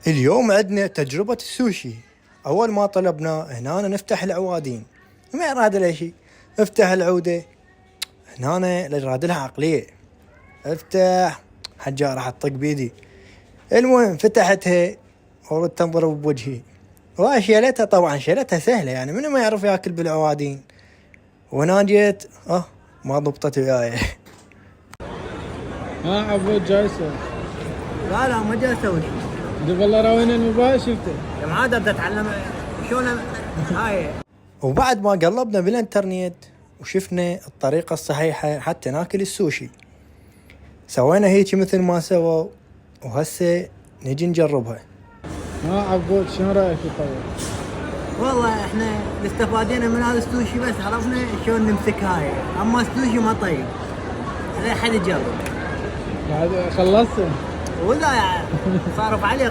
اليوم عندنا تجربة السوشي. أول ما طلبنا هنا نفتح العوادين، ما يراد له شيء. افتح العودة هنا يراد لها عقلية. افتح حجة راح تطق بيدي. المهم فتحتها وردت تنضرب بوجهي، وشيلتها. طبعا شيلتها سهلة، يعني منو ما يعرف ياكل بالعوادين. وهنا جيت ما ضبطت وياي. عبود جايسة. لا ما جاي اسوي شيء. دب الله راوينا الموبايل شفته. يا معاد بدي اتعلم شلون هاي. وبعد ما قلبنا بالانترنت وشفنا الطريقة الصحيحة حتى ناكل السوشي، سوينا هيك مثل ما سووا، وهسه نجي نجربها. عبود شنو رايك في الطبق؟ والله احنا استفادينا من هذا السوشي، بس عرفنا شلون نمسك هاي. اما السوشي ما طيب، لا حد يجرب. بعد خلصت؟ ولا صارف عليه